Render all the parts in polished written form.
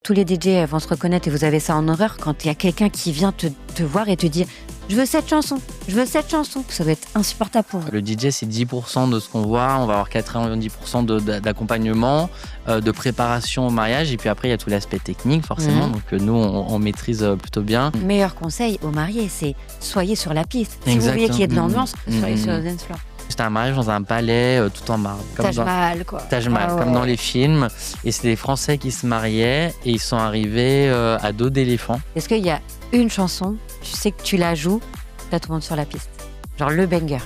Tous les DJ vont se reconnaître et vous avez ça en horreur quand il y a quelqu'un qui vient te voir et te dire « Je veux cette chanson, je veux cette chanson ». Ça va être insupportable pour vous. Le DJ, c'est 10% de ce qu'on voit. On va avoir 90% d'accompagnement, de préparation au mariage. Et puis après, il y a tout l'aspect technique, forcément. Donc nous, on maîtrise plutôt bien. Meilleur conseil aux mariés, c'est soyez sur la piste. Si Exactement. vous voyez qu'il y a de l'ambiance, soyez sur le dance floor. C'était un mariage dans un palais tout en marbre. Taj Mahal, quoi. Taj Mahal, comme dans les films. Et c'est des Français qui se mariaient et ils sont arrivés à dos d'éléphant. Est-ce qu'il y a une chanson, tu sais que tu la joues, t'as tout le monde sur la piste? Genre le banger.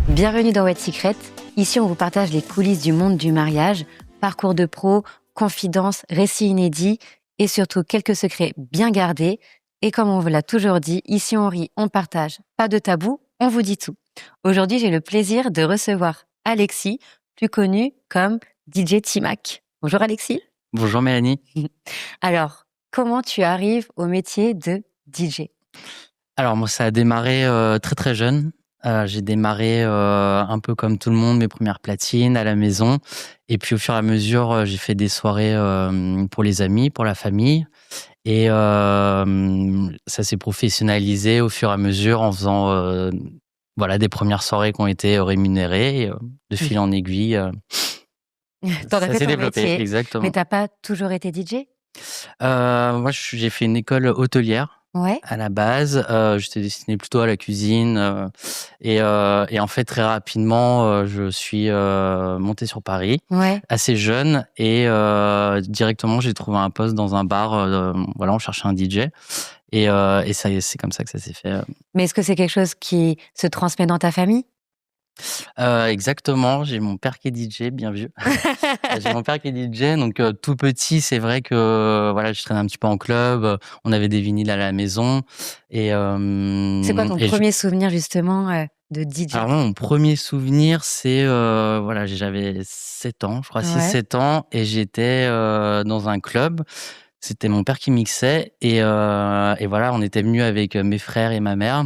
Bienvenue dans What Secret. Ici, on vous partage les coulisses du monde du mariage, parcours de pro, confidences, récits inédits et surtout quelques secrets bien gardés. Et comme on vous l'a toujours dit, ici on rit, on partage, pas de tabou, on vous dit tout. Aujourd'hui, j'ai le plaisir de recevoir Alexis, plus connu comme DJ Timac. Bonjour Alexis. Bonjour Mélanie. Alors, comment tu arrives au métier de DJ? Alors moi, ça a démarré très très jeune. J'ai démarré un peu comme tout le monde, mes premières platines à la maison. Et puis au fur et à mesure, j'ai fait des soirées pour les amis, pour la famille. Et ça s'est professionnalisé au fur et à mesure en faisant des premières soirées qui ont été rémunérées. Et, de fil en aiguille, T'en as ça fait s'est ton développé. métier. Exactement. Mais t'as pas toujours été DJ? Moi, j'ai fait une école hôtelière. Ouais. À la base, j'étais destiné plutôt à la cuisine et en fait très rapidement, je suis monté sur Paris, assez jeune et directement j'ai trouvé un poste dans un bar. On cherchait un DJ et ça, c'est comme ça que ça s'est fait. Mais est-ce que c'est quelque chose qui se transmet dans ta famille? Exactement, j'ai mon père qui est DJ, bien vieux. J'ai mon père qui est DJ, donc tout petit, c'est vrai que je traînais un petit peu en club, on avait des vinyles à la maison. Et c'est quoi ton premier souvenir justement de DJ? Alors mon premier souvenir, c'est j'avais 7 ans, je crois 6-7 ans, et j'étais dans un club. C'était mon père qui mixait et on était venus avec mes frères et ma mère.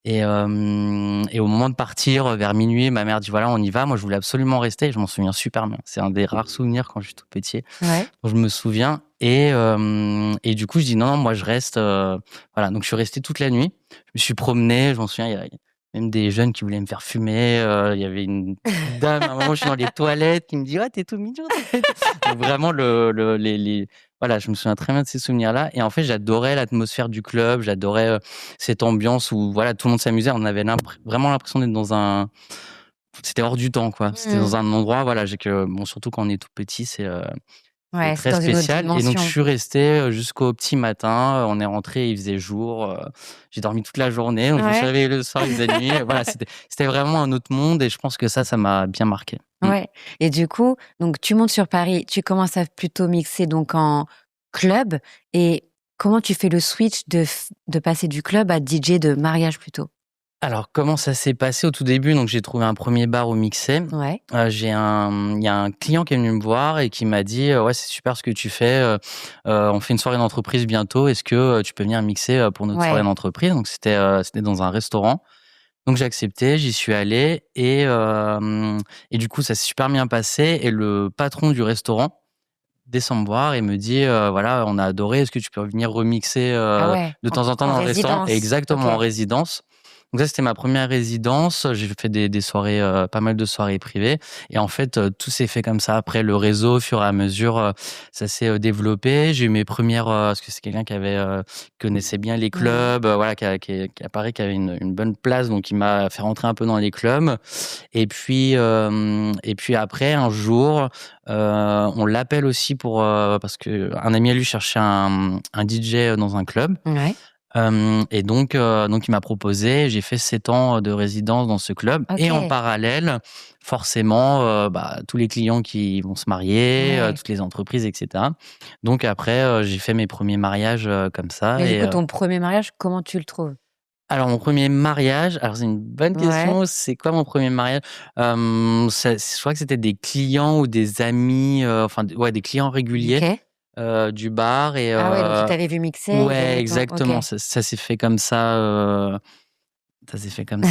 Et au moment de partir, vers minuit, ma mère dit voilà, on y va. Moi, je voulais absolument rester. Et je m'en souviens super bien. C'est un des rares souvenirs quand je suis tout petit. Donc, je me souviens. Et du coup, je dis non, moi, je reste. Donc, je suis resté toute la nuit. Je me suis promené. Je m'en souviens, il y a même des jeunes qui voulaient me faire fumer. Il y avait une petite dame, à un moment, je suis dans les toilettes, qui me dit t'es tout mignon. Donc, vraiment, je me souviens très bien de ces souvenirs-là. Et en fait, j'adorais l'atmosphère du club, j'adorais cette ambiance où tout le monde s'amusait. On avait vraiment l'impression d'être c'était hors du temps, quoi. C'était dans un endroit, surtout quand on est tout petit, c'est très spécial. Et donc, je suis resté jusqu'au petit matin. On est rentré, il faisait jour. J'ai dormi toute la journée. Donc je me suis réveillé le soir, il faisait nuit. C'était vraiment un autre monde. Et je pense que ça m'a bien marqué. Ouais. Et du coup, donc tu montes sur Paris, tu commences à plutôt mixer donc en club. Et comment tu fais le switch de passer du club à DJ de mariage plutôt? Alors, comment ça s'est passé au tout début? Donc, j'ai trouvé un premier bar où mixer. Il y a un client qui est venu me voir et qui m'a dit c'est super ce que tu fais. On fait une soirée d'entreprise bientôt. Est-ce que tu peux venir mixer pour notre soirée d'entreprise? Donc, c'était dans un restaurant. Donc, j'ai accepté, j'y suis allé et du coup, ça s'est super bien passé. Et le patron du restaurant descend me voir et me dit on a adoré. Est-ce que tu peux venir remixer de temps en temps dans le restaurant? Exactement, en résidence. Donc ça, c'était ma première résidence. J'ai fait des soirées, pas mal de soirées privées. Et en fait, tout s'est fait comme ça. Après, le réseau, au fur et à mesure, ça s'est développé. J'ai eu mes premières... parce que c'est quelqu'un qui connaissait bien les clubs, qui apparaît, qui avait une bonne place. Donc, il m'a fait rentrer un peu dans les clubs. Et puis après, un jour, on l'appelle aussi parce qu'un ami à lui cherchait un DJ dans un club. Et donc il m'a proposé, j'ai fait 7 ans de résidence dans ce club. Et en parallèle, forcément, tous les clients qui vont se marier, toutes les entreprises, etc. Donc après, j'ai fait mes premiers mariages comme ça. Mais du coup, ton premier mariage, comment tu le trouves? Alors, mon premier mariage, c'est une bonne question. C'est quoi mon premier mariage? Je crois que c'était des clients ou des amis, des clients réguliers. du bar et Ah ouais, donc il t'avait vu mixer, il a ouais, vu ton OK. exactement, ça s'est fait comme ça, ça s'est fait comme ça.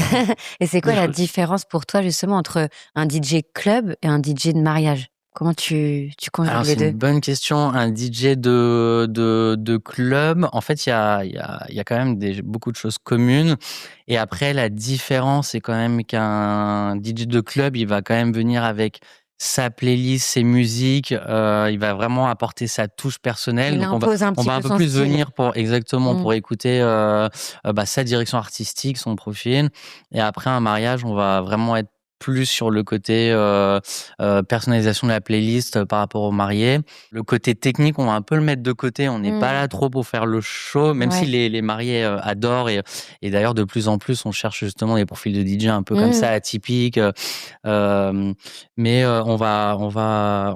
Et c'est quoi la différence pour toi justement entre un DJ club et un DJ de mariage? Comment tu conjugues Alors les c'est 2? une bonne question. Un DJ de club, en fait, il y a quand même beaucoup de choses communes et après la différence, c'est quand même qu'un DJ de club, il va quand même venir avec sa playlist, ses musiques, il va vraiment apporter sa touche personnelle. Il Donc impose un on petit va peu un peu son plus style. venir Mmh. pour écouter, sa direction artistique, son profil et après un mariage, on va vraiment être plus sur le côté, personnalisation de la playlist par rapport aux mariés. Le côté technique, on va un peu le mettre de côté. On n'est pas là Mmh. trop pour faire le show, même si Ouais. les mariés adorent et d'ailleurs de plus en plus, on cherche justement des profils de DJ un peu comme Mmh. ça, atypiques. Mais on va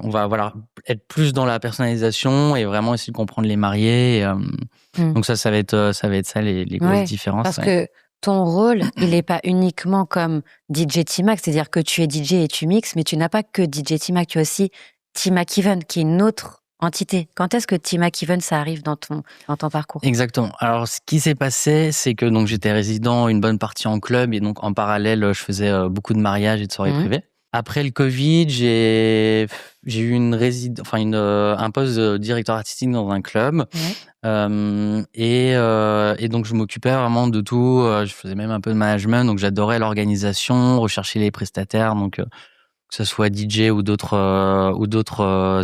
voilà être plus dans la personnalisation et vraiment essayer de comprendre les mariés. Mmh. Donc ça va être ça les grosses Ouais, différences. parce Ouais. que ton rôle, il est pas uniquement comme DJ T-Mac, c'est-à-dire que tu es DJ et tu mixes, mais tu n'as pas que DJ T-Mac, tu as aussi T-Mac Even, qui est une autre entité. Quand est-ce que T-Mac Even, ça arrive dans ton parcours? Exactement. Alors, ce qui s'est passé, c'est que donc j'étais résident une bonne partie en club et donc en parallèle, je faisais beaucoup de mariages et de soirées Mmh. privées. Après le Covid, j'ai eu un poste de directeur artistique dans un club. Ouais. Et donc je m'occupais vraiment de tout. Je faisais même un peu de management, donc j'adorais l'organisation, rechercher les prestataires, donc que ce soit DJ ou d'autres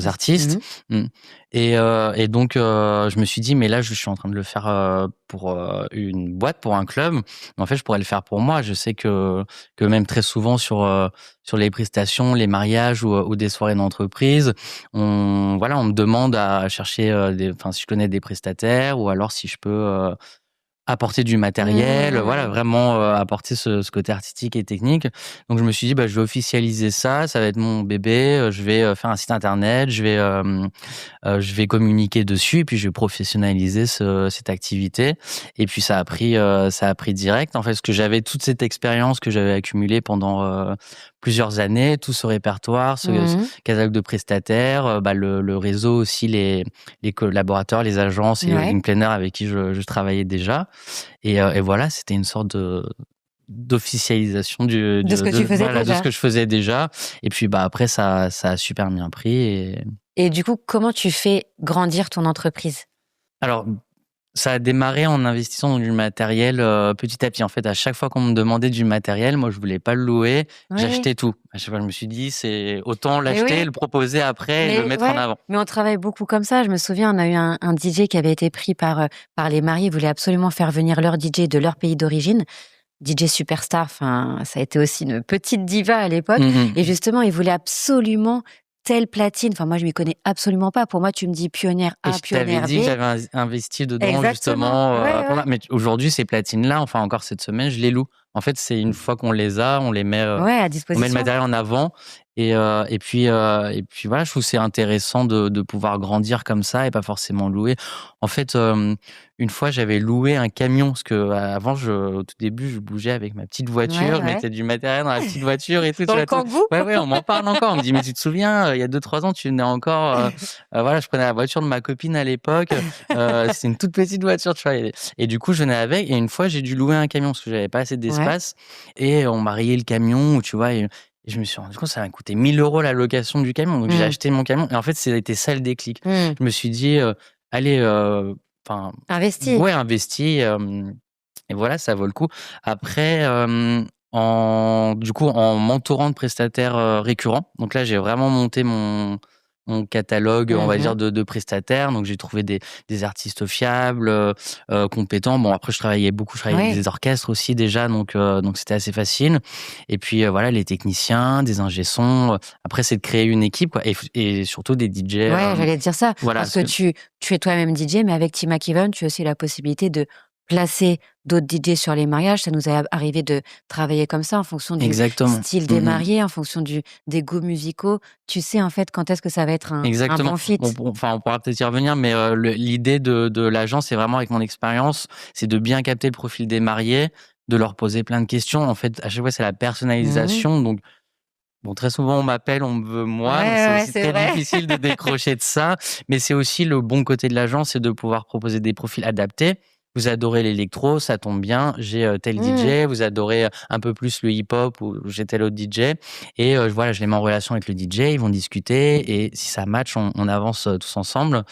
artistes. Mmh. Mmh. Et donc je me suis dit mais là je suis en train de le faire pour une boîte, pour un club. Mais en fait je pourrais le faire pour moi. Je sais que même très souvent sur les prestations, les mariages ou des soirées d'entreprise, on me demande à chercher si je connais des prestataires ou alors si je peux apporter du matériel, voilà, Mmh. vraiment, apporter ce côté artistique et technique. Donc je me suis dit: «Bah, je vais officialiser ça, ça va être mon bébé, je vais, faire un site internet, je vais communiquer dessus et puis je vais professionnaliser cette activité». Et puis ça a pris direct, en fait, parce que j'avais toute cette expérience que j'avais accumulée pendant, plusieurs années, tout ce répertoire, ce Mmh. catalogue de prestataires, le réseau aussi, les collaborateurs, les agences et Ouais. wedding planners avec qui je travaillais déjà. Et voilà, c'était une sorte d'officialisation De ce que tu faisais de ce déjà. que je faisais déjà. Et puis après ça a super bien pris. Et du coup, comment tu fais grandir ton entreprise? Alors, ça a démarré en investissant dans du matériel, petit à petit. En fait, à chaque fois qu'on me demandait du matériel, moi, je voulais pas le louer, Ouais. j'achetais tout. À chaque fois, je me suis dit: «C'est autant Mais l'acheter, oui. le proposer après et le Mais mettre en ouais, avant». mais on travaille beaucoup comme ça. Je me souviens, on a eu un DJ qui avait été pris par les mariés. Ils voulaient absolument faire venir leur DJ de leur pays d'origine. DJ superstar, enfin, ça a été aussi une petite diva à l'époque. Mmh Et mh. justement, ils voulaient absolument telle platine. Enfin, moi, je m'y connais absolument pas. Pour moi, tu me dis pionnière Et A, je t'avais pionnière dit que B. j'avais investi dedans Exactement. justement, Ouais, ouais. mais aujourd'hui ces platines-là, enfin encore cette semaine, je les loue. En fait, c'est une fois qu'on les a, Ouais, à on met le disposition. matériel en avant et puis voilà, je trouve que c'est intéressant de pouvoir grandir comme ça et pas forcément louer. En fait, une fois, j'avais loué un camion parce qu'avant au tout début, je bougeais avec ma petite Ouais, voiture, je ouais. mettais du matériel dans la petite voiture et tout, tu Dans le vois? Tout Kangoo. ouais, ouais, on m'en parle encore. On me dit: «Mais tu te souviens, il y a 2-3 ans, tu venais encore, voilà, je prenais la voiture de ma copine à l'époque, c'était une toute petite voiture, tu vois? Et du coup, je venais avec et une fois, j'ai dû louer un camion parce que j'avais pas assez Ouais. d'espace et on m'a rayé le camion, tu vois? Et je me suis rendu compte que ça m'a coûté 1 000 € la location du camion. Donc j'ai Mmh. acheté mon camion et en fait, c'était ça le déclic. Mmh. Je me suis dit, «Allez, enfin, Investi. ouais, investis, et voilà, ça vaut le coup». Après, en m'entourant de prestataires, récurrents, donc là, j'ai vraiment monté mon catalogue, on va dire, Mmh. de prestataires. Donc j'ai trouvé des artistes fiables, compétents. Bon, après, je travaillais avec Ouais. des orchestres aussi déjà, donc c'était assez facile. Et puis, voilà, les techniciens, des ingé son. Après, c'est de créer une équipe, quoi, et surtout des DJ, Ouais, j'allais te dire ça. voilà, Parce parce que que tu es toi-même DJ, mais avec Team Even, tu as aussi la possibilité de placer d'autres DJ sur les mariages. Ça nous est arrivé de travailler comme ça en fonction du exactement. style des Mmh mh. mariés, en fonction des goûts musicaux. Tu sais, en fait, quand est-ce que ça va être un Exactement. bon fit. On pourra peut-être y revenir, mais l'idée de l'agence, c'est vraiment, avec mon expérience, c'est de bien capter le profil des mariés, de leur poser plein de questions. En fait, à chaque fois, c'est la Mmh. personnalisation. Donc Bon, très souvent, on m'appelle, on me veut moi, donc c'est aussi très difficile de décrocher de ça. Mais c'est aussi le bon côté de l'agence, c'est de pouvoir proposer des profils adaptés. Vous adorez l'électro, ça tombe bien, j'ai tel DJ, vous adorez un peu plus le hip-hop ou j'ai tel autre DJ. Et voilà, je les mets en relation avec le DJ, ils vont discuter et si ça match, on avance tous ensemble.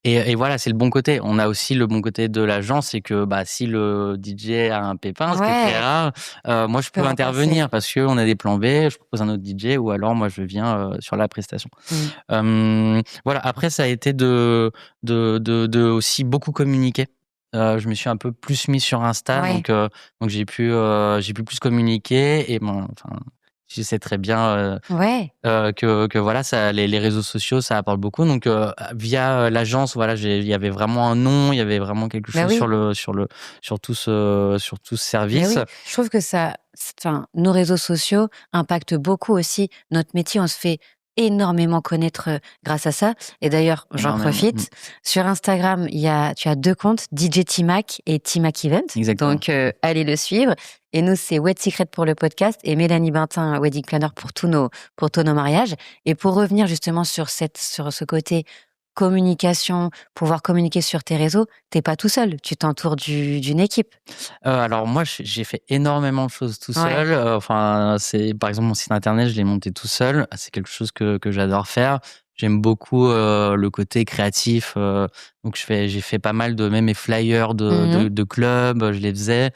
Et voilà, c'est le bon côté. On a aussi le bon côté de l'agence, c'est que si le DJ a un pépin, ce qui est très rare, moi je peux intervenir parce qu'on a des plans B, je propose un autre DJ ou alors moi je viens sur la prestation. Voilà, après ça a été de aussi beaucoup communiquer. Je me suis un peu plus mis sur Insta, donc j'ai pu plus communiquer et enfin, je sais très bien que voilà, ça, les réseaux sociaux, ça apporte beaucoup. Donc via l'agence, voilà, il y avait vraiment un nom, il y avait vraiment quelque chose sur tout ce service. Je trouve que nos réseaux sociaux impactent beaucoup aussi notre métier. On se fait énormément connaître grâce à ça. Et d'ailleurs, j'en profite. Sur Instagram, tu as 2 comptes, DJ T-Mac et T-Mac Event. Exactement. Donc, allez le suivre. Et nous, c'est Wed Secret pour le podcast et Mélanie Bintin, Wedding Planner pour tous nos mariages. Et pour revenir justement sur ce côté communication, pouvoir communiquer sur tes réseaux, t'es pas tout seul, tu t'entoures d'une équipe. Alors moi, j'ai fait énormément de choses tout seul. Enfin, c'est par exemple mon site internet, je l'ai monté tout seul. C'est quelque chose que j'adore faire. J'aime beaucoup le côté créatif. Donc j'ai fait pas mal de même mes flyers de clubs, je les faisais.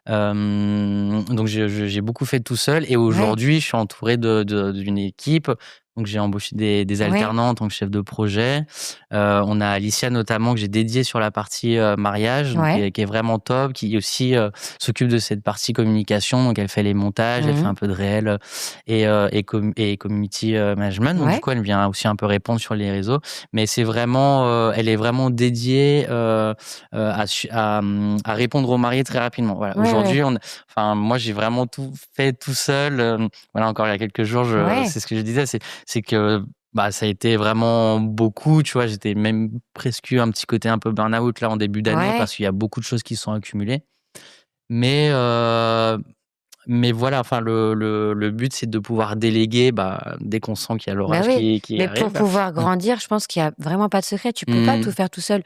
Donc j'ai beaucoup fait tout seul. Et aujourd'hui, je suis entouré d'une équipe. Donc j'ai embauché des alternants en tant que chef de projet. On a Alicia notamment que j'ai dédiée sur la partie mariage, donc, qui est vraiment top, qui aussi s'occupe de cette partie communication. Donc elle fait les montages, elle fait un peu de réel et community management. Donc du coup elle vient aussi un peu répondre sur les réseaux. Mais c'est vraiment, elle est vraiment dédiée à répondre aux mariés très rapidement. Voilà. Aujourd'hui, moi j'ai vraiment tout fait tout seul. Voilà, encore il y a quelques jours, c'est ce que je disais, c'est que ça a été vraiment beaucoup, tu vois, j'étais même presque un petit côté un peu burn-out là en début d'année parce qu'il y a beaucoup de choses qui sont accumulées. Mais voilà, enfin le but c'est de pouvoir déléguer dès qu'on sent qu'il y a l'orage qui arrive. Mais pour pouvoir grandir, je pense qu'il y a vraiment pas de secret, tu peux pas tout faire tout seul.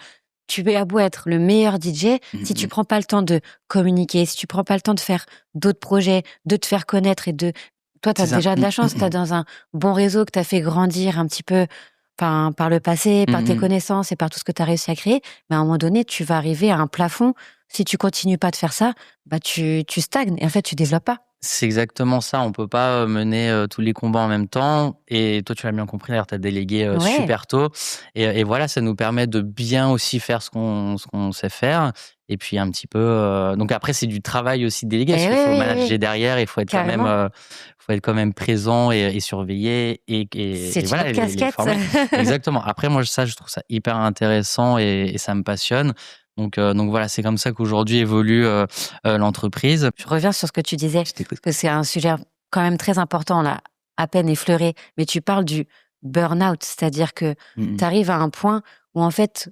Tu peux beau être le meilleur DJ, si tu prends pas le temps de communiquer, si tu prends pas le temps de faire d'autres projets, de te faire connaître toi, tu as déjà de la chance, tu as dans un bon réseau que tu as fait grandir un petit peu par le passé, par tes connaissances et par tout ce que tu as réussi à créer. Mais à un moment donné, tu vas arriver à un plafond. Si tu continues pas de faire ça, tu stagnes et en fait, tu développes pas. C'est exactement ça. On peut pas mener tous les combats en même temps. Et toi, tu l'as bien compris. D'ailleurs, tu as délégué super tôt. Et voilà, ça nous permet de bien aussi faire ce qu'on sait faire. Et puis un petit peu. Donc après, c'est du travail aussi délégué parce qu'il faut manager derrière. Il faut être quand même présent et surveiller c'est une voilà, casquette. Exactement. Après, moi, je trouve ça hyper intéressant et ça me passionne. Donc voilà, c'est comme ça qu'aujourd'hui évolue l'entreprise. Je reviens sur ce que tu disais, parce que c'est un sujet quand même très important, on l'a à peine effleuré, mais tu parles du burn-out, c'est-à-dire que tu arrives à un point où en fait,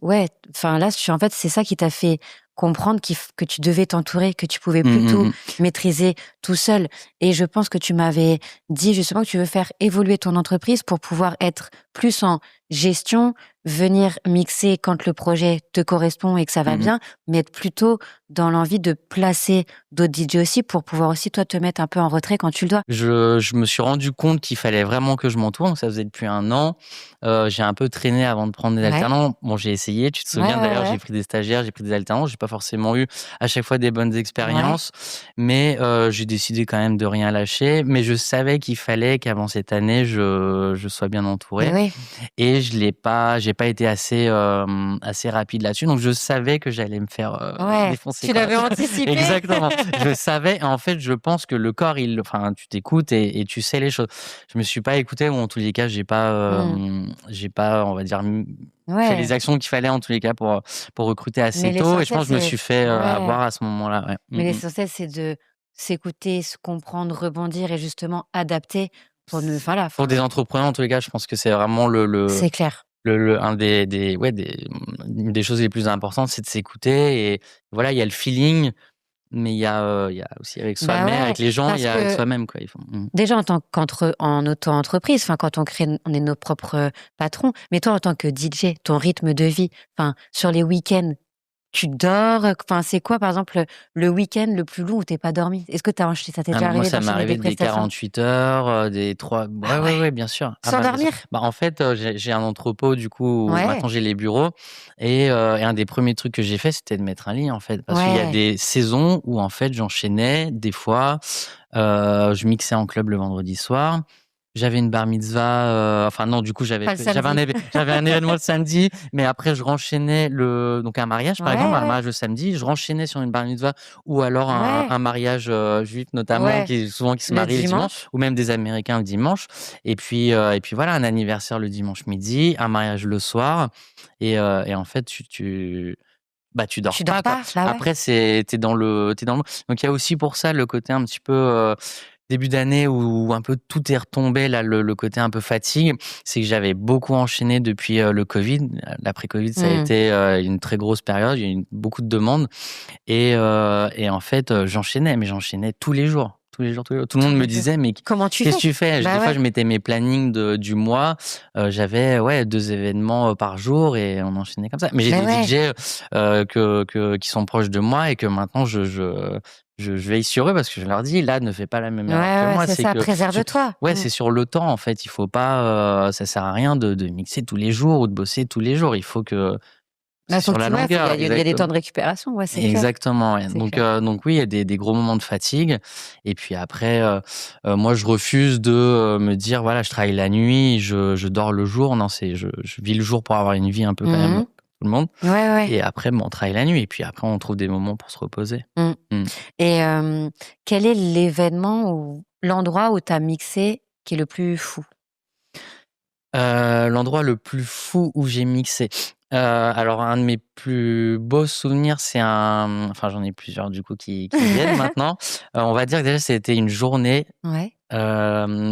c'est ça qui t'a fait comprendre que tu devais t'entourer, que tu pouvais plus tout maîtriser tout seul. Et je pense que tu m'avais dit justement que tu veux faire évoluer ton entreprise pour pouvoir être plus en gestion, venir mixer quand le projet te correspond et que ça va bien, mais être plutôt dans l'envie de placer d'autres DJ aussi pour pouvoir aussi toi te mettre un peu en retrait quand tu le dois. Je me suis rendu compte qu'il fallait vraiment que je m'entoure, donc ça faisait depuis 1 an. J'ai un peu traîné avant de prendre des alternants. Bon, j'ai essayé, tu te souviens d'ailleurs, j'ai pris des stagiaires, j'ai pris des alternants, j'ai pas forcément eu à chaque fois des bonnes expériences, mais j'ai décidé quand même de rien lâcher. Mais je savais qu'il fallait qu'avant cette année, je sois bien entouré. Et j'ai pas été assez rapide là-dessus, donc je savais que j'allais me faire défoncer. Tu l'avais anticipé. Exactement. Je savais. Et en fait, je pense que le corps, tu t'écoutes et tu sais les choses. Je me suis pas écouté, ou en tous les cas, j'ai pas, on va dire, fait les actions qu'il fallait en tous les cas pour recruter assez tôt. Et je pense que je me suis fait avoir à ce moment-là. Mais l'essentiel, c'est de s'écouter, se comprendre, rebondir et justement adapter. Pour des entrepreneurs, en tous les cas, je pense que c'est vraiment c'est clair. une des choses les plus importantes, c'est de s'écouter. Et voilà, il y a le feeling. mais il y a aussi avec Bah soi-même, ouais, avec les gens, il parce y a avec que soi-même, quoi. déjà en auto-entreprise, enfin quand on est nos propres patrons, mais toi en tant que DJ, ton rythme de vie, enfin sur les week-ends, tu dors, enfin c'est quoi par exemple le week-end le plus long où t'es pas dormi? Est-ce que ça t'est Ah, déjà moi, arrivé ça m'est d'enchaîner des arrivé des prestations? 48 heures, des 3. Ah Ouais, ouais, ouais, ouais, bien sûr. Ah sans bah, bien sûr. dormir? Bah, en fait, j'ai un entrepôt, du coup, où Ouais, maintenant j'ai les bureaux et un des premiers trucs que j'ai fait, c'était de mettre un lit, en fait. Parce qu'il y a ouais. des saisons où, en fait, j'enchaînais des fois, je mixais en club le vendredi soir. J'avais une bar mitzvah, enfin non, du coup, Pas le samedi. j'avais un événement le samedi, mais après, je renchaînais donc un mariage, par exemple, Ouais, un ouais, mariage le samedi, je renchaînais sur une bar mitzvah ou alors ouais, un mariage juif, notamment, ouais. qui souvent qui se Le marie le dimanche, dimanche. ou même des Américains le dimanche. Et puis voilà, un anniversaire le dimanche midi, un mariage le soir. Et en fait, tu dors Tu dors pas, quoi. pas? Bah ouais. Après, t'es dans le. Donc il y a aussi pour ça le côté un petit peu début d'année où un peu tout est retombé, là, le côté un peu fatigue. C'est que j'avais beaucoup enchaîné depuis le Covid. L'après-Covid, ça a Mmh. été une très grosse période. Il y a eu beaucoup de demandes. Et en fait, j'enchaînais, mais j'enchaînais tous les jours. Tous les jours, tous les jours. Tout le Tous monde me les jours. disait, mais Comment tu qu'est-ce que fais? tu fais? Des Bah fois, ouais. je mettais mes plannings du mois. J'avais 2 événements par jour et on enchaînait comme ça. Mais j'ai Bah des ouais. DJ qui sont proches de moi et que maintenant je veille sur eux parce que je leur dis, là, ne fais pas la même Ouais, erreur que ouais, moi. c'est C'est ça, que préserve-toi. c'est sur le temps, en fait. Il faut pas, ça sert à rien de mixer tous les jours ou de bosser tous les jours. Il faut que Bah, c'est faut sur que la tu ouais, longueur, il y a des temps exactement. de récupération, ouais, c'est clair, Exactement, ouais. c'est clair. Donc oui, il y a des gros moments de fatigue. Et puis après, moi, je refuse de me dire, voilà, je travaille la nuit, je dors le jour. Non, je vis le jour pour avoir une vie un peu quand même, Mmh. comme tout le monde. Ouais, ouais. Et après, on travaille la nuit. Et puis après, on trouve des moments pour se reposer. Mmh. Mm. Et quel est l'événement ou l'endroit où tu as mixé qui est le plus fou? L'endroit le plus fou où j'ai mixé. Alors un de mes plus beaux souvenirs, enfin j'en ai plusieurs du coup qui viennent maintenant. On va dire que déjà c'était une journée. Ouais.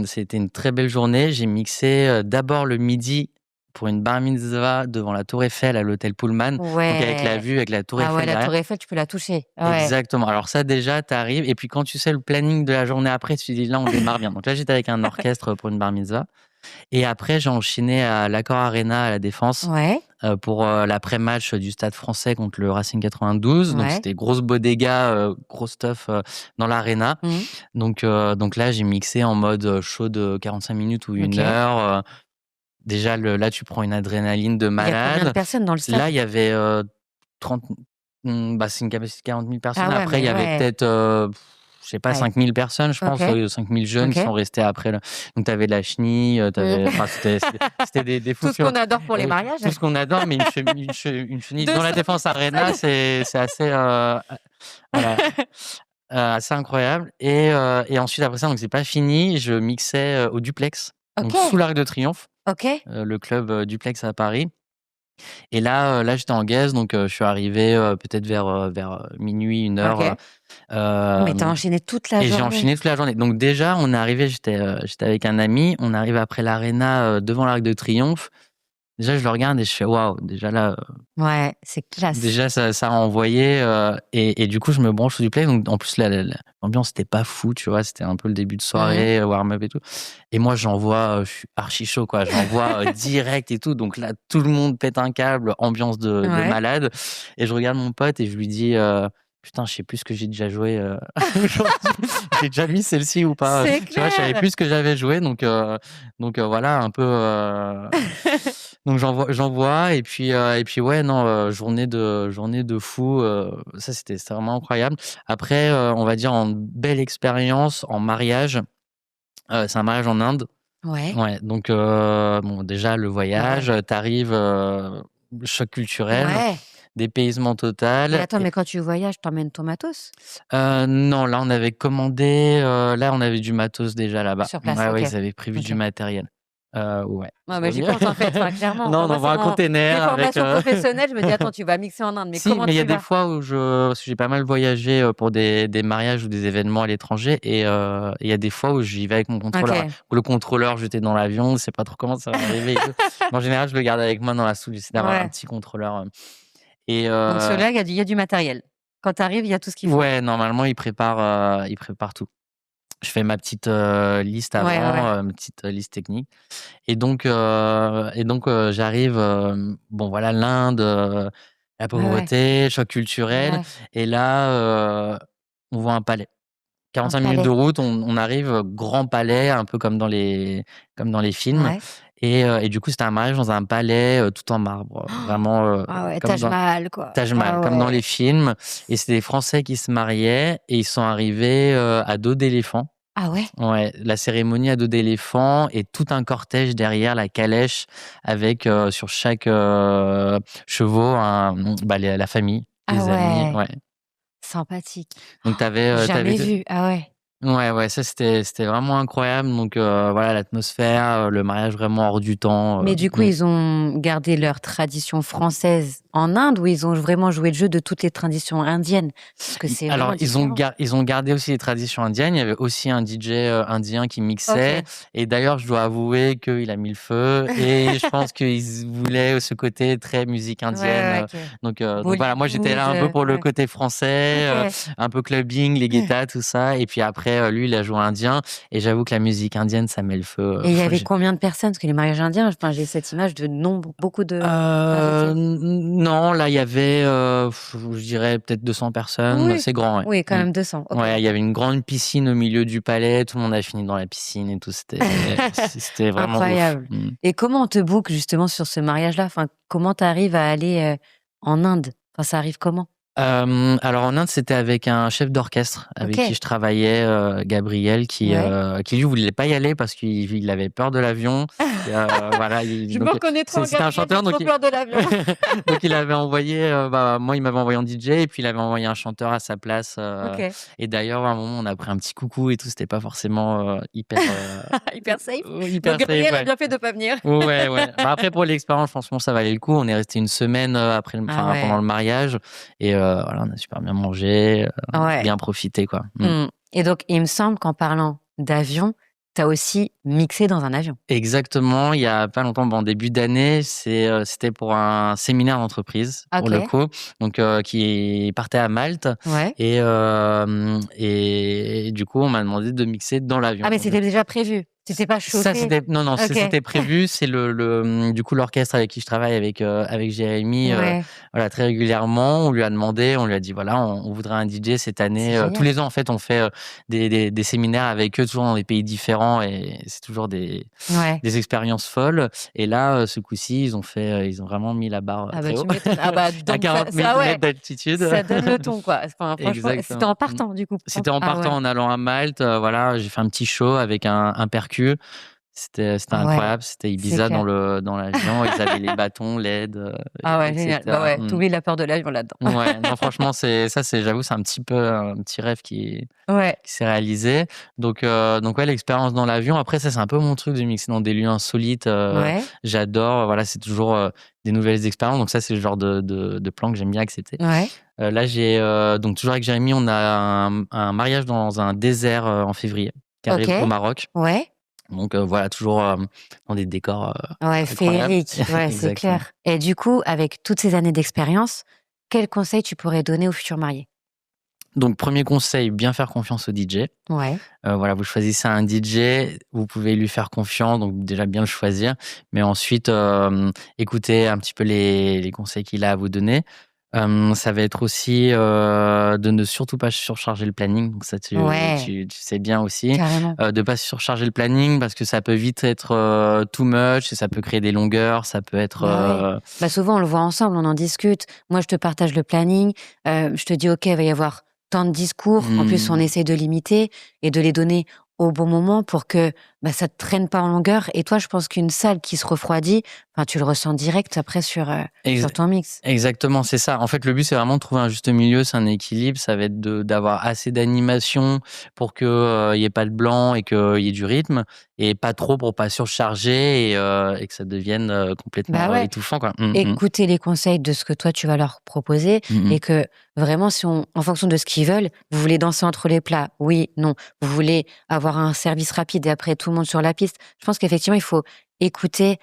C'était une très belle journée. J'ai mixé, d'abord le midi pour une bar mitzvah devant la tour Eiffel à l'hôtel Pullman, donc avec la Ouais. vue, avec la tour Ah ouais, Eiffel la derrière. tour Eiffel, tu peux la toucher. Ouais. Exactement. Alors ça déjà, tu arrives et puis quand tu sais le planning de la journée après, tu te dis: «Là, on démarre bien». Donc là, j'étais avec un orchestre pour une bar mitzvah et après j'ai enchaîné à l'Accor Arena à La Défense, Ouais, pour l'après-match du Stade Français contre le Racing 92. Donc ouais. c'était grosse bodega, gros stuff, dans l'arena. Mmh. Donc là, j'ai mixé en mode show de 45 minutes ou 1 OK. heure. Déjà, là, tu prends une adrénaline de Il y a combien de malade. personnes dans le stade? Là, il y avait 30. C'est une capacité de 40 000 personnes. Ah ouais, Après, il mais y avait ouais. peut-être, je sais pas, Ouais. 5 000 personnes, je OK, pense, 5 000 jeunes qui OK. sont restés après. Donc, tu avais de la chenille, Mmh. enfin, c'était des fous Tout ce furieux. qu'on adore pour les mariages. Tout ce qu'on adore, mais une chenille dans la 200 000 Défense Arena, personnes. c'est assez, voilà, assez incroyable. Et ensuite, après ça, donc c'est pas fini. Je mixais au Duplex, donc sous OK, l'Arc de Triomphe, OK, le club Duplex à Paris. Et là, j'étais en guest, donc je suis arrivé peut-être vers minuit, 1 heure. OK. Mais tu as enchaîné toute la Et j'ai journée? enchaîné toute la journée. Donc déjà, on est arrivé, j'étais avec un ami, on arrive après l'arena, devant l'Arc de Triomphe. Déjà, je le regarde et je fais: «Waouh!» Déjà là, Ouais, c'est classe. déjà ça a envoyé, et du coup, je me branche sur du play. Donc en plus, l'ambiance était pas fou, tu vois? C'était un peu le début de Mmh. soirée, warm-up et tout. Et moi, j'envoie, je suis archi chaud, quoi. J'envoie, direct et tout. Donc là, tout le monde pète un câble, ambiance de Ouais. malade. Et je regarde mon pote et je lui dis: «Putain, je sais plus ce que j'ai déjà joué, aujourd'hui. J'ai déjà mis celle-ci ou pas?» C'est Tu vois? Je savais clair! plus ce que j'avais joué. Donc voilà, un peu, donc j'envoie et puis ouais, non, journée de fou, ça c'était vraiment incroyable. Après, on va dire en belle expérience en mariage, c'est un mariage en Inde. Ouais, Ouais, donc bon, déjà le ah voyage, ouais. tu arrives, choc culturel, Ouais. dépaysement Mais total. attends, mais quand tu voyages, tu emmènes ton matos? Non, là on avait commandé, là on avait du matos déjà là-bas. Sur place, Ouais, ouais, OK. ils avaient prévu du OK. matériel. Ouais, Ouais, ça bah, va j'y mieux. pense, en fait, enfin, clairement. Non, Enfin, on moi, envoie c'est un mon mes container avec, formations professionnelles, je me dis: «Attends, tu vas mixer en Inde, mais Si, comment mais il y tu a des vas?» fois où parce que j'ai pas mal voyagé, pour des mariages ou des événements à l'étranger. Et il y a des fois où j'y vais avec mon contrôleur. OK. Le contrôleur, j'étais dans l'avion, on sait pas trop comment ça va arriver et tout. Mais en général, je le garde avec moi dans la soute. J'essaie d'avoir un Ouais. petit contrôleur, et Donc celui-là, il y a du matériel. Quand tu arrives, il y a tout ce qu'il faut. Ouais, normalement, ils préparent tout. Je fais ma petite liste avant, ma petite liste technique. Et donc, j'arrive, bon voilà, l'Inde, la pauvreté, choc culturel. Ouais. Et là, on voit un palais. 45 minutes palais. de route, on arrive, grand palais, un peu comme dans les films. Ouais. Et du coup, c'était un mariage dans un palais tout en marbre, vraiment Ah ouais, comme Taj Mahal, quoi. Taj Mahal, comme dans les films. Et c'était des Français qui se mariaient et ils sont arrivés à dos d'éléphant. Ah ouais? Ouais, la cérémonie à dos d'éléphant et tout un cortège derrière, la calèche, avec sur chaque chevaux la famille, les amis. Ouais. Sympathique. Donc t'avais Jamais vu. Ah ouais. Ouais, ça c'était vraiment incroyable. Donc voilà, l'atmosphère, le mariage vraiment hors du temps. Mais du coup, ils ont gardé leur tradition française en Inde ou ils ont vraiment joué le jeu de toutes les traditions indiennes? Parce que c'est Alors, vraiment ils ont gardé aussi les traditions indiennes. Il y avait aussi un DJ indien qui mixait. Ok. Et d'ailleurs, je dois avouer qu'il a mis le feu. Et je pense qu'il voulait ce côté très musique indienne. Ok. Donc voilà, moi j'étais là un peu Bollywood, pour le côté français, Ok. un peu clubbing, les guettas, tout ça. Et puis après, lui, il a joué indien. Et j'avoue que la musique indienne, ça met le feu. Et il y avait combien de personnes? Parce que les mariages indiens, j'ai cette image de nombre, beaucoup de... Non, là, il y avait, je dirais peut-être 200 personnes. Oui. C'est grand, ouais. Oui, quand même 200. Okay. Ouais, il y avait une grande piscine au milieu du palais. Tout le monde a fini dans la piscine et tout. C'était vraiment incroyable. Ouf. Et comment on te book justement sur ce mariage-là? Enfin, comment tu arrives à aller en Inde? Enfin, ça arrive comment? Alors en Inde, c'était avec un chef d'orchestre avec qui je travaillais, Gabriel, qui lui voulait pas y aller parce qu'il avait peur de l'avion. Voilà, je me reconnais trop. C'était un chanteur, donc peur de l'avion. donc il avait envoyé, moi il m'avait envoyé en DJ et puis il avait envoyé un chanteur à sa place. Et d'ailleurs à un moment on a pris un petit coucou et tout, c'était pas forcément hyper hyper safe. Hyper donc Gabriel safe, a bien fait de pas venir. Ouais. Après pour l'expérience, franchement ça valait le coup. On est resté une semaine pendant le mariage et voilà, on a super bien mangé, bien profité, quoi. Et donc, il me semble qu'en parlant d'avion, tu as aussi mixé dans un avion. Exactement. Il y a pas longtemps, en début d'année, c'était pour un séminaire d'entreprise, pour le coup, donc qui partait à Malte. Et du coup, on m'a demandé de mixer dans l'avion. Ah, mais c'était déjà prévu? C'était pas chauffé? Ça, c'était prévu. C'est du coup, l'orchestre avec qui je travaille, avec Jérémy, voilà, très régulièrement, on lui a demandé, on lui a dit, voilà, on voudrait un DJ cette année. Tous les ans, en fait, on fait des séminaires avec eux, toujours dans des pays différents, et c'est toujours des expériences folles. Et là, ce coup-ci, ils ont vraiment mis la barre très haut. À 40 000 mètres d'altitude. Ça donne le ton, quoi. Enfin, franchement, c'était en partant, du coup. C'était en partant, en allant à Malte. Voilà, j'ai fait un petit show avec un percu. C'était incroyable, c'était Ibiza dans l'avion, ils avaient les bâtons, LED. Génial. T'oublies la peur de l'avion là-dedans. Ouais, non, franchement, j'avoue, c'est un petit rêve qui s'est réalisé. Donc l'expérience dans l'avion. Après, ça, c'est un peu mon truc de mixer dans des lieux insolites. J'adore, voilà, c'est toujours des nouvelles expériences. Donc ça, c'est le genre de plan que j'aime bien accepter. Là, j'ai donc toujours avec Jérémy, on a un mariage dans un désert en février qui arrive au Maroc. Donc voilà, toujours dans des décors féeriques, c'est clair. Et du coup, avec toutes ces années d'expérience, quels conseils tu pourrais donner aux futurs mariés? Donc premier conseil, bien faire confiance au DJ. Voilà, vous choisissez un DJ, vous pouvez lui faire confiance, donc déjà bien le choisir, mais ensuite écoutez un petit peu les conseils qu'il a à vous donner. Ça va être aussi de ne surtout pas surcharger le planning. Donc ça, tu sais bien aussi. De pas surcharger le planning parce que ça peut vite être too much et ça peut créer des longueurs. Ça peut être... souvent, on le voit ensemble, on en discute. Moi, je te partage le planning. Je te dis, OK, il va y avoir tant de discours. En plus, on essaie de limiter et de les donner au bon moment pour que ça te traîne pas en longueur. Et toi, je pense qu'une salle qui se refroidit, tu le ressens direct après sur ton mix. Exactement, c'est ça. En fait, le but, c'est vraiment de trouver un juste milieu, c'est un équilibre. Ça va être d'avoir assez d'animation pour qu'il y ait pas de blanc et qu'il y ait du rythme, et pas trop pour pas surcharger et que ça devienne complètement étouffant, quoi. Écoutez les conseils de ce que toi, tu vas leur proposer et que vraiment, en fonction de ce qu'ils veulent, vous voulez danser entre les plats, oui, non. Vous voulez avoir un service rapide et après tout le monde sur la piste. Je pense qu'effectivement, il faut écouter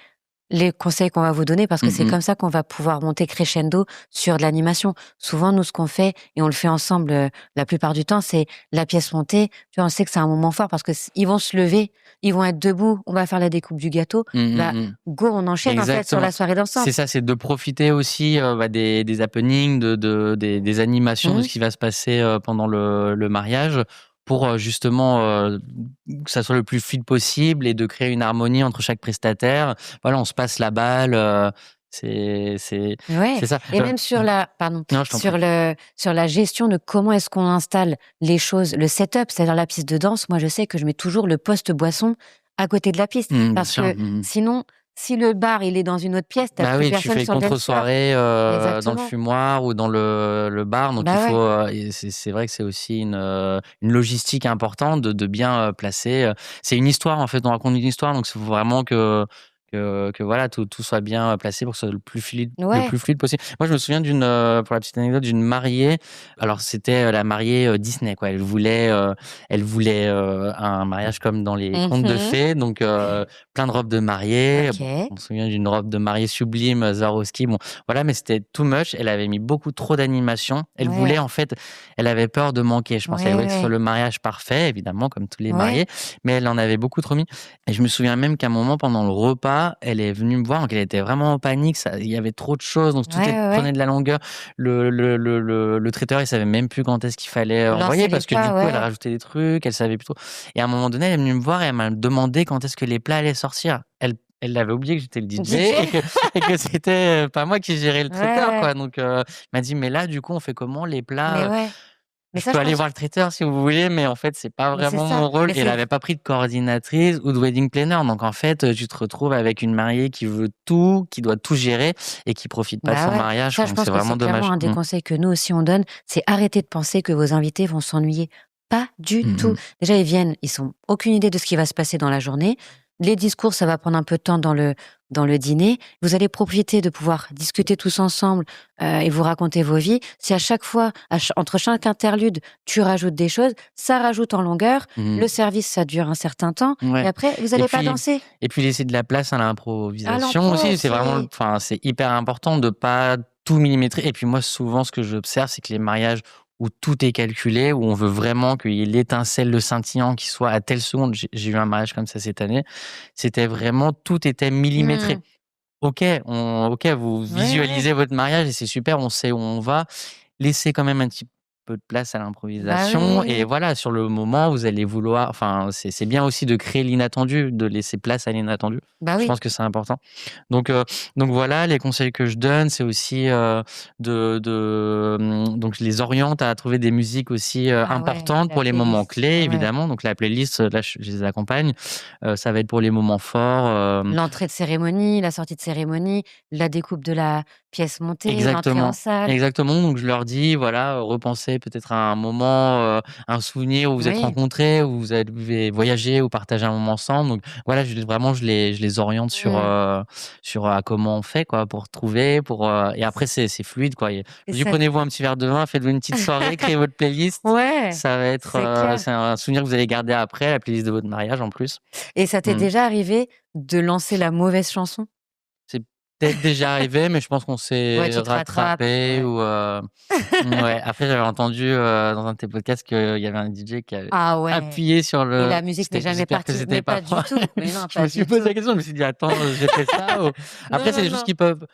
les conseils qu'on va vous donner parce que c'est comme ça qu'on va pouvoir monter crescendo sur de l'animation. Souvent, nous, ce qu'on fait, et on le fait ensemble la plupart du temps, c'est la pièce montée. Tu vois, on sait que c'est un moment fort parce que ils vont se lever, ils vont être debout, on va faire la découpe du gâteau. Go, on enchaîne en fait sur la soirée dansante. C'est ça, c'est de profiter aussi des happenings, des animations, de ce qui va se passer pendant le mariage, pour justement que ça soit le plus fluide possible et de créer une harmonie entre chaque prestataire. Voilà, on se passe la balle. C'est ça. Et même sur sur la gestion de comment est-ce qu'on installe les choses, le setup, c'est-à-dire la piste de danse. Moi, je sais que je mets toujours le poste boisson à côté de la piste parce que sinon, si le bar il est dans une autre pièce, t'as plus personne tu fais sur le contre-soirée dans le fumoir ou dans le bar, donc il faut. C'est vrai que c'est aussi une logistique importante de bien placer. C'est une histoire en fait, on raconte une histoire, donc il faut vraiment que voilà, tout soit bien placé pour que ce soit le plus fluide possible. Moi, je me souviens pour la petite anecdote, d'une mariée. Alors, c'était la mariée Disney, quoi. Elle voulait un mariage comme dans les contes de fées, donc plein de robes de mariée. Bon, on se souvient d'une robe de mariée sublime, Swarovski. Bon, voilà, mais c'était too much. Elle avait mis beaucoup trop d'animation. Elle voulait, en fait, elle avait peur de manquer. Je pense qu'elle voulait que ce soit le mariage parfait, évidemment, comme tous les mariés, mais elle en avait beaucoup trop mis. Et je me souviens même qu'à un moment, pendant le repas, elle est venue me voir, donc elle était vraiment en panique. Il y avait trop de choses, donc tout prenait de la longueur. Le traiteur, il savait même plus quand est-ce qu'il fallait envoyer parce que du coup, elle rajoutait des trucs, elle savait plus trop. Et à un moment donné, elle est venue me voir et elle m'a demandé quand est-ce que les plats allaient sortir. Elle avait oublié que j'étais le DJ et que c'était pas moi qui gérais le traiteur, quoi. Donc, elle m'a dit, mais là, du coup, on fait comment les plats? Je peux aller voir le traiteur si vous voulez, mais en fait, c'est pas vraiment mon rôle. Et elle avait pas pris de coordinatrice ou de wedding planner. Donc, en fait, tu te retrouves avec une mariée qui veut tout, qui doit tout gérer et qui profite pas de son mariage. Ça, je pense c'est que vraiment c'est dommage. clairement un des conseils que nous aussi on donne, c'est arrêter de penser que vos invités vont s'ennuyer. Pas du tout. Déjà, ils viennent, ils ont aucune idée de ce qui va se passer dans la journée. Les discours, ça va prendre un peu de temps dans le dîner. Vous allez profiter de pouvoir discuter tous ensemble et vous raconter vos vies. Si à chaque fois, entre chaque interlude, tu rajoutes des choses, ça rajoute en longueur. Le service, ça dure un certain temps. Et après, vous n'allez pas danser. Et puis, laisser de la place à l'improvisation aussi. C'est vraiment, c'est hyper important de pas tout millimétrer. Et puis, moi, souvent, ce que j'observe, c'est que les mariages où tout est calculé, où on veut vraiment qu'il y ait l'étincelle, le scintillant qui soit à telle seconde. J'ai eu un mariage comme ça cette année. C'était vraiment, tout était millimétré. Ok, vous visualisez votre mariage et c'est super, on sait où on va. Laissez quand même un petit peu de place à l'improvisation. Et voilà, sur le moment, vous allez vouloir. Enfin, c'est bien aussi de créer l'inattendu, de laisser place à l'inattendu. Je pense que c'est important. Donc voilà, les conseils que je donne, c'est aussi donc je les oriente à trouver des musiques aussi importantes pour les moments clés, évidemment. Donc la playlist, là, je les accompagne. Ça va être pour les moments forts. L'entrée de cérémonie, la sortie de cérémonie, la découpe de la pièce montée, l'entrée en salle. Exactement. Donc je leur dis, voilà, repensez peut-être à un moment, un souvenir où vous êtes rencontrés, où vous avez voyagé ou partagé un moment ensemble. Donc voilà, je les oriente sur comment on fait, quoi, pour trouver, et après c'est fluide, quoi. Je dis, prenez-vous un petit verre de vin, faites-vous une petite soirée, créez votre playlist. Ça va être c'est un souvenir que vous allez garder après, la playlist de votre mariage en plus. Et ça t'est déjà arrivé de lancer la mauvaise chanson? C'est peut-être déjà arrivé, mais je pense qu'on s'est rattrapé ou Après, j'avais entendu dans un de tes podcasts qu'il y avait un DJ qui avait appuyé sur le. Et la musique n'est jamais partie. Mais pas du tout. Mais non, je me suis posé la question, je me suis dit, attends, j'ai fait ça. Après, c'est des choses qui peuvent.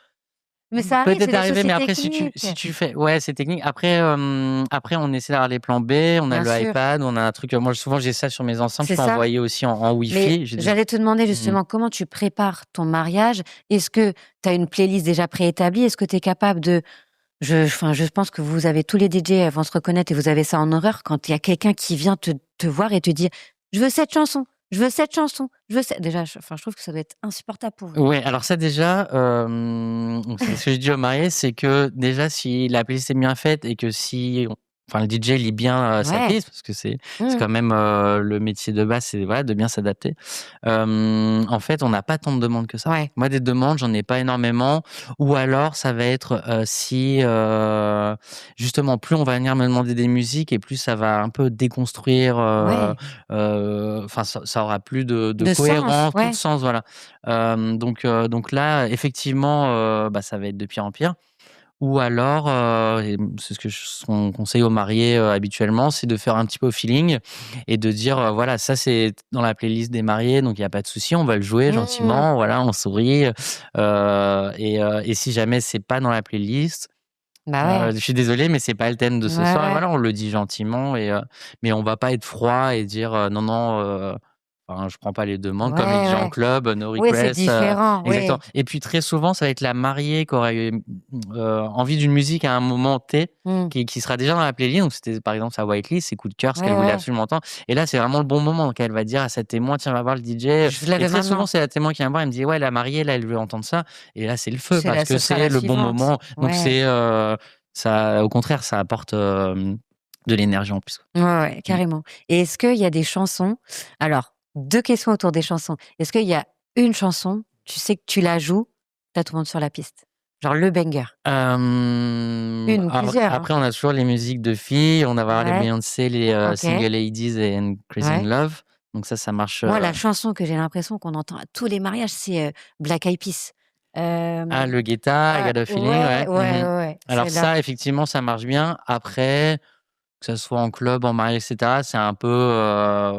Mais ça arrive, peut-être arriver, mais après, technique. si tu fais. Ouais, c'est technique. Après, on essaie d'avoir les plans B, on a le iPad, on a un truc. Moi, souvent, j'ai ça sur mes enceintes, je peux envoyer aussi en Wi-Fi. J'allais te demander justement comment tu prépares ton mariage. Est-ce que tu as une playlist déjà préétablie? Est-ce que tu es capable de. Je pense que vous avez tous les DJ vont se reconnaître et vous avez ça en horreur quand il y a quelqu'un qui vient te voir et te dire je veux cette chanson. Déjà, je trouve que ça doit être insupportable pour vous. Ouais, alors ça déjà, ce que je dis aux mariés, c'est que déjà si la playlist est bien faite et que si enfin le DJ lit bien sa piste parce que c'est quand même le métier de base, c'est de bien s'adapter. En fait, on n'a pas tant de demandes que ça. Moi, des demandes, j'en ai pas énormément. Ou alors, ça va être si justement, plus on va venir me demander des musiques et plus ça va un peu déconstruire. Enfin, ça aura plus de cohérence, plus de sens, voilà. Donc là, effectivement, ça va être de pire en pire. Ou alors, et c'est ce qu'on conseille aux mariés habituellement, c'est de faire un petit peu au feeling et de dire voilà, ça c'est dans la playlist des mariés, donc il y a pas de souci, on va le jouer gentiment, voilà, on sourit. Et si jamais c'est pas dans la playlist, je suis désolé, mais c'est pas le thème de ce soir. Et voilà, on le dit gentiment, mais on va pas être froid et dire non, non. Enfin, je prends pas les demandes comme les DJ en club, no request. Oui, c'est différent. Exactement. Et puis très souvent, ça va être la mariée qui aura eu envie d'une musique à un moment T, qui sera déjà dans la playlist. Donc c'était par exemple sa whitelist, ses coups de cœur, ce qu'elle voulait absolument entendre. Et là, c'est vraiment le bon moment. Donc elle va dire à sa témoin, tiens, va voir le DJ. Et très souvent, c'est la témoin qui vient voir. Elle me dit, ouais, la mariée, là, elle veut entendre ça. Et là, c'est le feu parce que c'est le bon moment. Donc c'est ça, au contraire, ça apporte de l'énergie en plus. Ouais, carrément. Et est-ce qu'il y a des chansons? Alors, 2 questions autour des chansons. Est-ce qu'il y a une chanson, tu sais que tu la joues, t'as tout le monde sur la piste? Genre le banger? Une ou plusieurs. Après, on a toujours les musiques de filles. On va avoir les Beyoncé, les Single Ladies et Crazy in Love. Donc ça marche. Moi, la chanson que j'ai l'impression qu'on entend à tous les mariages, c'est Black Eyed Peas. Le Guetta, I Got a Feeling, ouais. Alors ça, effectivement, ça marche bien. Après, que ça soit en club, en mariage, etc., c'est un peu,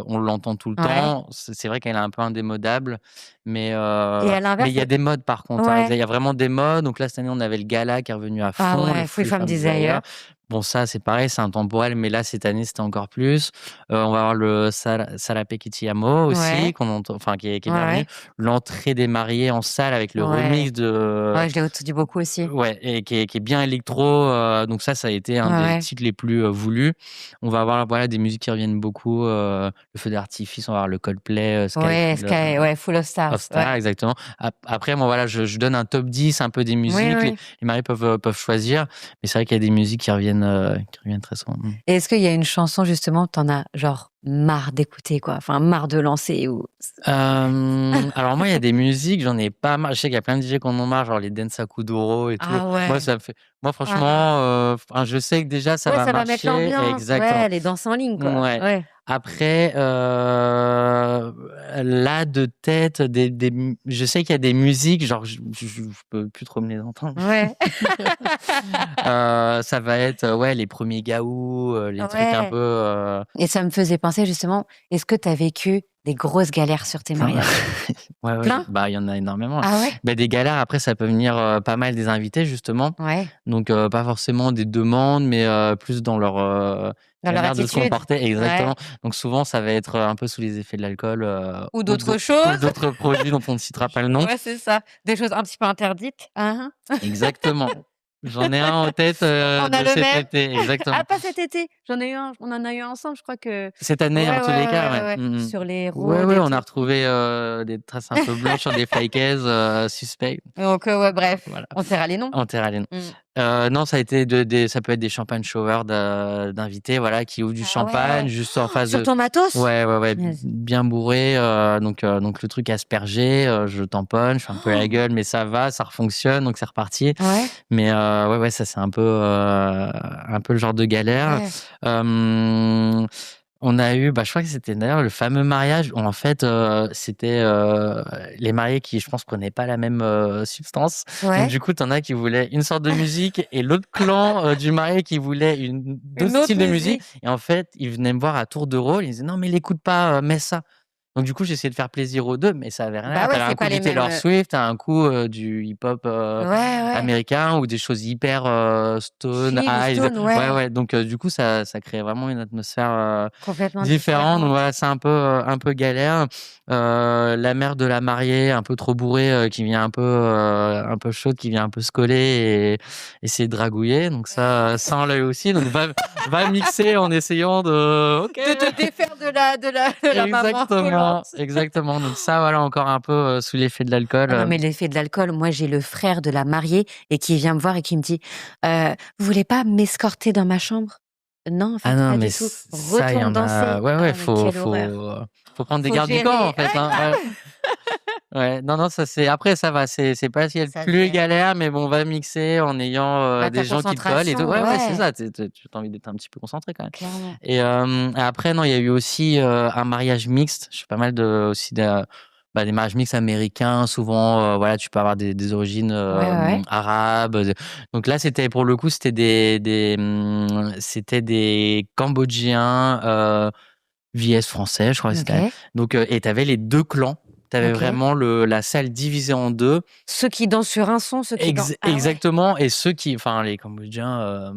on l'entend tout le temps. C'est vrai qu'elle est un peu indémodable, mais il y a des modes par contre. Il y a vraiment des modes. Donc là, cette année, on avait le gala qui est revenu à fond. Free From Desire. Bon, ça, c'est pareil, c'est intemporel, mais là, cette année, c'était encore plus. On va avoir le Salapé Kitiamo aussi, qu'on entend, enfin, qui est bienvenu. L'entrée des mariés en salle avec le remix de. Ouais, je l'ai entendu beaucoup aussi. Ouais, et qui est bien électro. Donc ça a été un des titres les plus voulus. On va avoir des musiques qui reviennent beaucoup. Le feu d'artifice, on va avoir le Coldplay, Sky, Full of Stars. Exactement. Après, moi, voilà, je donne un top 10 un peu des musiques. Les mariés peuvent choisir. Mais c'est vrai qu'il y a des musiques qui reviennent très souvent. Et est-ce qu'il y a une chanson, justement, t'en as genre marre d'écouter, quoi? Enfin, marre de lancer ou... Alors moi, il y a des musiques, j'en ai pas marre. Je sais qu'il y a plein de DJ qui en ont marre, genre les Dance à Kuduro et tout. Moi, ça me fait... Moi, franchement, je sais que déjà, ça va ça marcher. Va mettre l'ambiance. Exactement. Les danses en ligne, quoi. Après, là, de tête, je sais qu'il y a des musiques, genre, je peux plus trop me les entendre. Ça va être, les premiers gaou, les trucs un peu... Et ça me faisait penser, justement, est-ce que tu as vécu des grosses galères sur tes mariages? Plein? Il y en a énormément. Ah ouais? Des galères, après, ça peut venir pas mal des invités, justement. Donc, pas forcément des demandes, mais plus dans leur manière de se comporter. Exactement. Donc, souvent, ça va être un peu sous les effets de l'alcool. Ou d'autres choses. Ou d'autres produits dont on ne citera pas le nom. Ouais, c'est ça. Des choses un petit peu interdites. Exactement. J'en ai un en tête de cet été. Exactement. Ah, pas cet été. J'en ai eu un. On en a eu un ensemble, je crois que. Cette année, en tous les cas, Sur les roues. Oui, on a retrouvé des traces un peu blanches sur des flycases suspects. Donc, bref. Voilà. On terra les noms. Non, ça a été ça peut être des champagne showers d'invités, voilà, qui ouvrent du champagne juste en face sur ton matos. Ouais, bien bourré. Donc le truc aspergé, je tamponne, je fais un peu la gueule, mais ça va, ça refonctionne, donc c'est reparti. Mais ça c'est un peu le genre de galère. On a eu, je crois que c'était d'ailleurs le fameux mariage où en fait c'était les mariés qui, je pense, prenaient pas la même substance. Donc du coup, t'en as qui voulaient une sorte de musique et l'autre clan du marié qui voulait d'autres styles de musique. Et en fait, ils venaient me voir à tour de rôle. Ils disaient non mais l'écoute pas, mets ça. Donc du coup, j'ai essayé de faire plaisir aux deux, mais ça avait rien. T'avais un coup du Taylor Swift, un coup du hip-hop américain ou des choses hyper stone, eyes. Donc du coup, ça crée vraiment une atmosphère différente. Donc voilà, c'est un peu galère. La mère de la mariée, un peu trop bourrée, qui vient un peu chaude, qui vient un peu se coller et essayer de dragouiller. Donc ça on l'a eu aussi. Donc va mixer en essayant de te défaire de la maman. Exactement. Donc ça, voilà, encore un peu sous l'effet de l'alcool. Non, mais l'effet de l'alcool, moi, j'ai le frère de la mariée et qui vient me voir et qui me dit vous voulez pas m'escorter dans ma chambre? Non, en fait, Ah non, pas mais du tout. ça, il y Retourne en a. danser. Ouais, Ah, ouais, mais quelle horreur. faut prendre des Faut gardes du corps, gérer. en fait, hein. Ouais. Ouais, non, non, ça c'est après ça va, c'est pas ce qu'il y a de Ça plus vient. galère, mais bon, on va mixer en ayant, Bah, ta des gens qui te collent et tout. concentration, Ouais, ouais, c'est ouais, ça, tu as envie d'être un petit peu concentré quand même clairement. et après non, il y a eu aussi, un mariage mixte. Je fais pas mal de aussi de des mariages mixtes américains. Souvent, voilà, tu peux avoir des origines, Ouais, ouais, ouais. arabes, donc là, c'était pour le coup, c'était des Cambodgiens, vs français, je crois que c'était. OK, Donc, et tu avais les 2 clans. Tu avais OK. vraiment la salle divisée en 2. Ceux qui dansent sur un son, ceux qui dansent ah ouais. Exactement, et ceux qui enfin les Cambodgiens,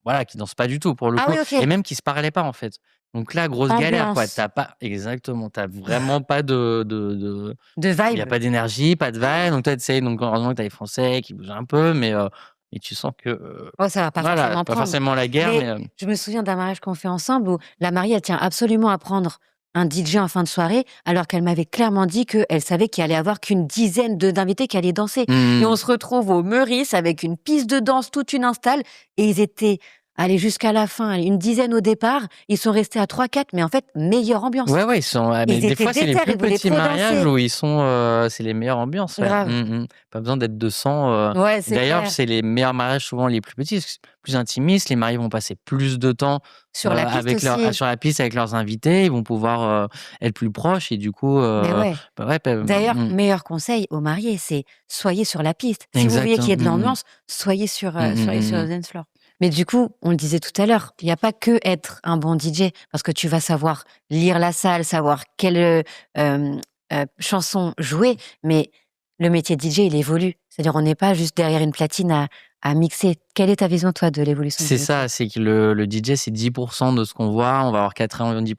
voilà, qui dansent pas du tout pour le Ah coup oui, et OK. même qui se parlaient pas, en fait. Donc là, grosse galère, quoi. Ambiance, Tu pas exactement, tu vraiment pas de de il y a vibe. pas d'énergie, pas de vibe, donc toi, tu sais, donc heureusement que tu as les Français qui bougent un peu, mais tu sens que, Oh, ça va pas voilà, forcément pas prendre. forcément la guerre, Mais je me souviens d'un mariage qu'on fait ensemble où la mariée, elle tient absolument à prendre un DJ en fin de soirée, alors qu'elle m'avait clairement dit qu'elle savait qu'il allait y avoir qu'une dizaine d'invités qui allaient danser. Et on mmh. se retrouve au Meurice avec une piste de danse, toute une install, et ils étaient allés jusqu'à la fin, une dizaine au départ. Ils sont restés à 3-4, mais en fait, meilleure ambiance. Ouais, ouais, ils sont mais Ils des étaient fois, c'est les déter, plus ils voulaient petits trop mariages danser. où ils sont, c'est les meilleures ambiances, ouais. Grave. Pas besoin d'être 200, Ouais, c'est d'ailleurs, clair. c'est les meilleurs mariages, souvent les plus petits, parce que c'est plus intimistes. Les mariés vont passer plus de temps, Sur la piste aussi. sur la piste avec leurs invités. Ils vont pouvoir, être plus proches et du coup, Mais ouais. ouais, D'ailleurs, meilleur conseil aux mariés, c'est soyez sur la piste. Si vous voulez qu'il exactement. y ait de l'ambiance, soyez sur le Mmh. dance floor. Mais du coup, on le disait tout à l'heure, il n'y a pas que être un bon DJ, parce que tu vas savoir lire la salle, savoir quelle chanson jouer, mais le métier de DJ, il évolue. C'est-à-dire, on n'est pas juste derrière une platine à mixer. Quelle est ta vision, toi, de l'évolution du C'est ça, métier? c'est que le DJ, c'est 10 de ce qu'on voit. On va avoir 90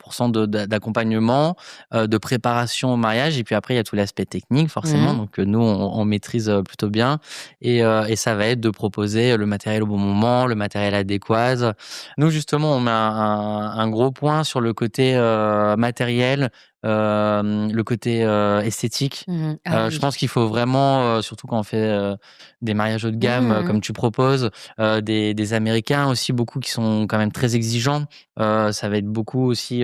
d'accompagnement, de préparation au mariage et puis après, il y a tout l'aspect technique forcément, Mhm. donc nous, on maîtrise, plutôt bien et ça va être de proposer le matériel au bon moment, le matériel adéquat. Nous, justement, on met un gros point sur le côté, matériel, le côté, esthétique. Mhm. Ah Je oui. pense qu'il faut vraiment, surtout quand on fait, des mariages haut de gamme, Mhm. comme tu proposes, des Américains aussi, beaucoup qui sont quand même très exigeants. Ça va être beaucoup aussi,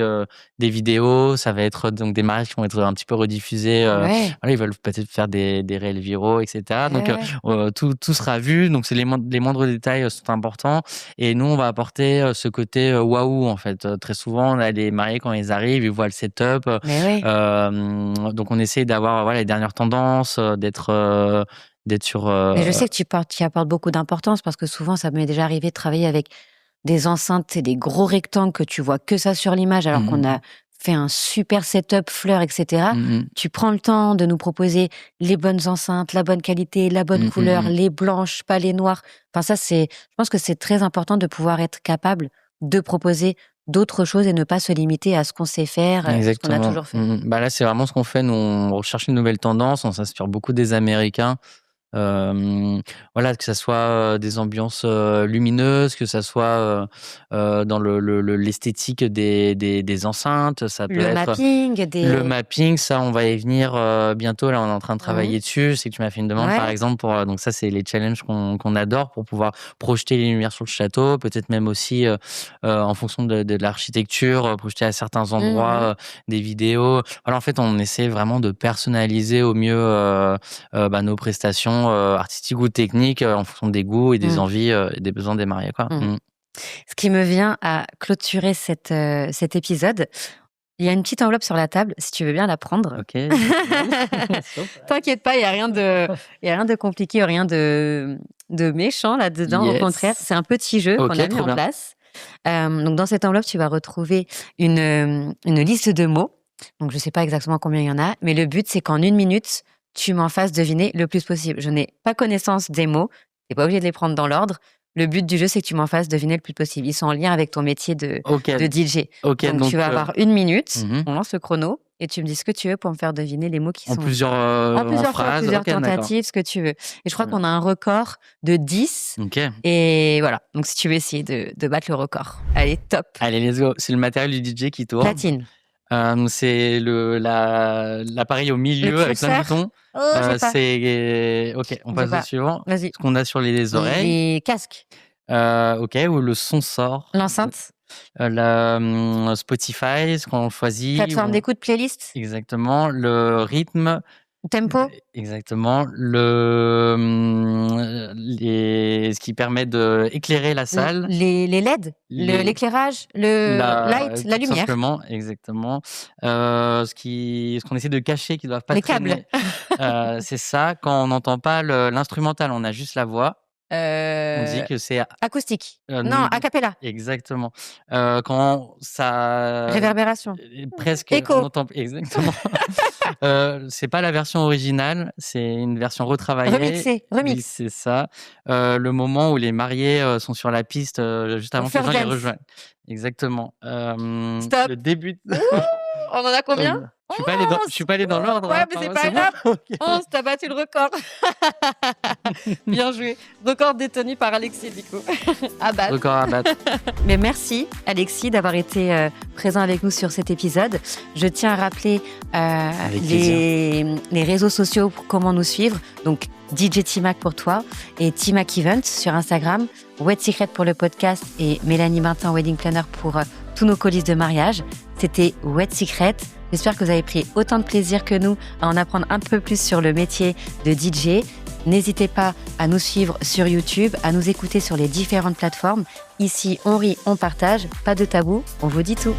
des vidéos, ça va être donc des mariages qui vont être un petit peu rediffusés, Ouais. voilà, ils veulent peut-être faire des réels viraux et cetera. Ouais, Donc ouais. tout sera vu, donc c'est les moindres détails, sont importants et nous, on va apporter, ce côté, waouh, en fait. Très souvent, on a les mariés quand ils arrivent, ils voient le setup, Mais oui. donc on essaie d'avoir, voilà, les dernières tendances, d'être sur, Mais je sais que tu y apportes beaucoup d'importance parce que souvent, ça m'est déjà arrivé de travailler avec des enceintes et des gros rectangles que tu vois que ça sur l'image alors qu'on mmh a fait un super setup, fleurs, etc. mh. Tu prends le temps de nous proposer les bonnes enceintes, la bonne qualité, la bonne couleur, Mmh. les blanches, pas les noires. Enfin, ça, je pense que c'est très important de pouvoir être capable de proposer d'autres choses et ne pas se limiter à ce qu'on sait faire, ce qu'on a Exactement. toujours fait. Bah, là, c'est vraiment ce qu'on fait. Nous, on recherche une nouvelle tendance, on s'inspire beaucoup des Américains. Hem, voilà, que ça soit, des ambiances, lumineuses, que ça soit, dans l'esthétique des enceintes. Ça peut Le être mapping, le des... mapping, ça, on va y venir, bientôt. Là, on est en train de Mhm. travailler dessus. C'est que tu m'as fait une demande, par Ouais. exemple, pour, donc ça, c'est les challenges qu'on adore pour pouvoir projeter les lumières sur le château. Peut-être même aussi, en fonction de l'architecture, projeter à certains Mhm. endroits, des vidéos. Voilà, en fait, on essaie vraiment de personnaliser au mieux, nos prestations, artistiques ou techniques, en fonction des goûts et des Mhm. envies, et des besoins des mariés, quoi. Mhm. Ce qui me vient à clôturer cet épisode, il y a une petite enveloppe sur la table, si tu veux bien la prendre. OK, génial. Super. T'inquiète pas, il y a rien de compliqué, rien de méchant là-dedans. Au contraire, Yes. c'est un petit jeu qu'on OK, a mis trop en bien. place. Donc dans cette enveloppe, tu vas retrouver une liste de mots. Donc je sais pas exactement combien il y en a, mais le but, c'est qu'en 1 minute, tu m'en fasses deviner le plus possible. Je n'ai pas connaissance des mots, tu pas obligé de les prendre dans l'ordre. Le but du jeu, c'est que tu m'en fasses deviner le plus possible. Ils sont en lien avec ton métier OK, de DJ. OK, Donc tu donc vas avoir 1 minute, mmh on lance le chrono et tu me dis ce que tu veux pour me faire deviner les mots qui en sont plusieurs, en en plusieurs fois, phrases. plusieurs OK, d'accord. tentatives, ce que tu veux. Et je crois Trop bien. qu'on a un record de 10 OK. et voilà. Donc si tu veux essayer de battre le record. Allez, top. Allez, let's go. C'est le matériel du DJ qui tourne. Platine. C'est l'appareil au Le milieu avec plein de curseur. boutons. Oh, j'ai pas. C'est OK, on J'ai passe au pas. suivant. Vas-y. Ce qu'on a sur les oreilles. Les casques. OK, où le son sort. L'enceinte. Spotify, ce qu'on choisit. Plateforme d'écoute, playlist. Exactement. Le rythme. Tempo. Exactement. Ce qui permet d'éclairer la salle. Les LED, l'éclairage, light, la lumière. Simplement, exactement. Ce qu'on essaie de cacher, qui ne doivent pas traîner. Les câbles. C'est ça. Quand on n'entend pas l'instrumental, on a juste la voix. On dit que c'est acoustique. Non, a cappella. Exactement. Quand ça réverbération. Presque. Écho. On entend exactement. C'est pas la version originale, c'est une version retravaillée. Remixée. Oui, c'est ça. Le moment où les mariés sont sur la piste juste avant que les gens les rejoignent. Exactement. Stop. Le début. On en a combien? Je suis pas allé dans l'ordre. Ouais, mais c'est pas grave. Okay. 11, t'as battu le record. Bien joué. Record détenu par Alexis, du coup. À battre. Record à battre. Mais merci, Alexis, d'avoir été présent avec nous sur cet épisode. Je tiens à rappeler les réseaux sociaux pour comment nous suivre. Donc, DJ Timac pour toi et Timac Events sur Instagram, Wed Secret pour le podcast et Mélanie Martin Wedding Planner pour tous nos coulisses de mariage. C'était Wed Secret. J'espère que vous avez pris autant de plaisir que nous à en apprendre un peu plus sur le métier de DJ. N'hésitez pas à nous suivre sur YouTube, à nous écouter sur les différentes plateformes. Ici, on rit, on partage, pas de tabou, on vous dit tout.